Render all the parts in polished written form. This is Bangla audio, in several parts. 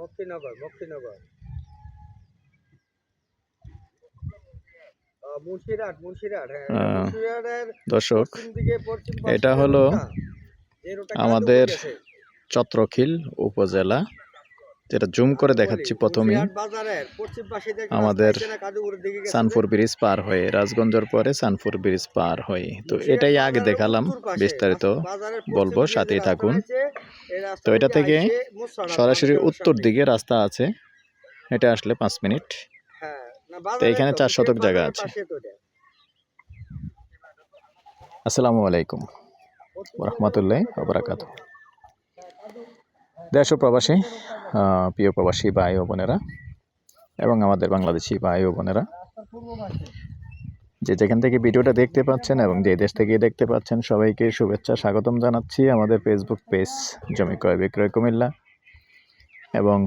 মুক্তিনগর মুক্তিনগর মুন্সিরহাট মুন্সিরহাট মুন্সিরহাটের দর্শক পশ্চিম দিকে পশ্চিম পাশে এটা হলো যে রোডটা আমাদের গেছে চত্রখিল উপজেলা, যেটা জুম করে দেখাচ্ছি প্রথমেই বাজারের পশ্চিম পাশে আমাদের সানপুর ব্রিজ পার হয়ে, রাজগঞ্জের পরে সানপুর ব্রিজ পার হয়ে। তো এটাই আগে দেখালাম, বিস্তারিত বলবো, সাথেই থাকুন। তো এটা থেকে সরাসরি উত্তর দিকে রাস্তা আছে, এটা আসলে 5 মিনিট। তো এখানে 4 শতক জায়গা আছে। আসসালামু আলাইকুম রহমতুল্লাহি ওয়া বারাকাতুহু। দেশ ও প্রবাসী প্রিয় প্রবাসী ভাই ও বোনেরা এবং আমাদের বাংলাদেশি ভাই ও বোনেরা, যে যেখান থেকে ভিডিওটা দেখতে পাচ্ছেন এবং যে দেশ থেকে দেখতে পাচ্ছেন, সবাইকে শুভেচ্ছা স্বাগতম জানাচ্ছি আমাদের ফেসবুক পেজ জমি ক্রয় বিক্রয় কুমিল্লা এবং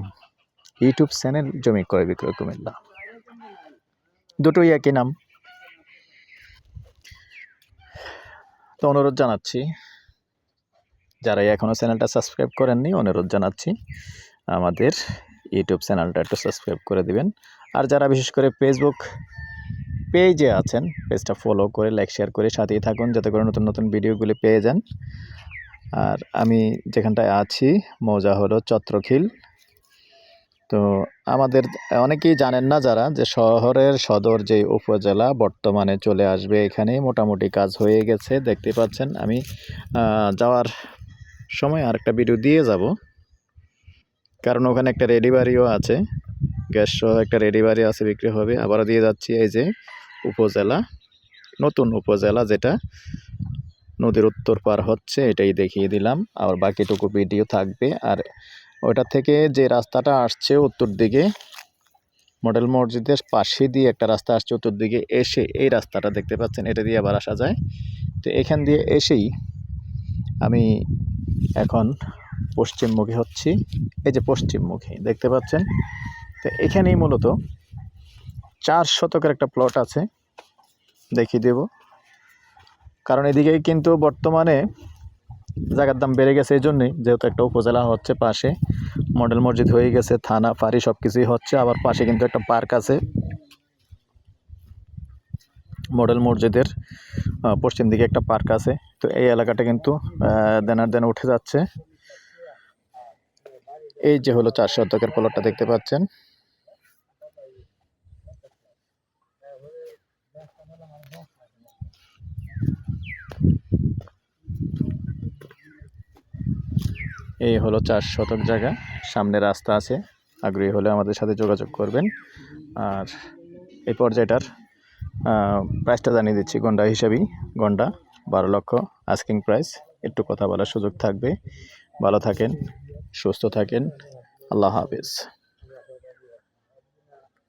ইউটিউব চ্যানেল জমি ক্রয় বিক্রয় কুমিল্লা, দুটোই একই নাম। তো অনুরোধ জানাচ্ছি, যারা এখনও চ্যানেলটা সাবস্ক্রাইব করেননি, অনুরোধ জানাচ্ছি আমাদের ইউটিউব চ্যানেলটা একটু সাবস্ক্রাইব করে দিবেন। আর যারা বিশেষ করে ফেসবুক পেজে আছেন, পেজটা ফলো করে লাইক শেয়ার করে সাথেই থাকুন, যাতে করে নতুন নতুন ভিডিওগুলি পেয়ে যান। আর আমি যেখানটায় আছি, মৌজা হলো চত্রখিল। তো আমাদের অনেকেই জানেন না যারা, যে শহরের সদর যে উপজেলা বর্তমানে চলে আসবে এখানে, মোটামুটি কাজ হয়ে গেছে। দেখতে পাচ্ছেন আমি যাওয়ার সময় আরেকটা ভিডিও দিয়ে যাব, কারণ ওখানে একটা রেডি বাড়িও আছে, গ্যাস সহ একটা রেডি বাড়ি আছে, বিক্রি হবে। আবারও দিয়ে যাচ্ছি এই যে উপজেলা, নতুন উপজেলা যেটা নদীর উত্তর পার হচ্ছে, এটাই দেখিয়ে দিলাম। আর বাকিটুকু ভিডিও থাকবে। আর ওটা থেকে যে রাস্তাটা আসছে উত্তর দিকে, মডেল মসজিদের পাশে দিয়ে একটা রাস্তা আসছে উত্তর দিকে এসে, এই রাস্তাটা দেখতে পাচ্ছেন, এটা দিয়ে আবার আসা যায়। তো এখান দিয়ে এসেই আমি এখন পশ্চিমমুখী হচ্ছি, এই যে পশ্চিমমুখী দেখতে পাচ্ছেন। তো এখানেই মূলত 4 শতকের একটা প্লট আছে, দেখিয়ে দেব। কারণ এদিকেই কিন্তু বর্তমানে জায়গার দাম বেড়ে গেছে, এই জন্যই, যেহেতু একটা উপজেলা হচ্ছে, পাশে মডেল মসজিদ হয়ে গেছে, থানা ফাঁড়ি সব কিছুই হচ্ছে। আবার পাশে কিন্তু একটা পার্ক আছে, মডেল মসজিদের পশ্চিম দিকে একটা পার্ক আছে। তো এই এলাকাটা কিন্তু দেনার দেনা উঠে যাচ্ছে। এই যে হলো 4 শতকের প্লটটা দেখতে পাচ্ছেন। এই হলো 4 শতক জায়গা, সামনে রাস্তা আছে। আগ্রহী হলে আমাদের সাথে যোগাযোগ করবেন। আর এই পর্যায়টার প্রাইসটা জানিয়ে দিচ্ছি গন্ডা হিসাবেই। গন্ডা 12 লক্ষ আস্কিং প্রাইস। একটু কথা বলার সুযোগ থাকবে। ভালো থাকেন, সুস্থ থাকেন, আল্লাহ হাফেজ।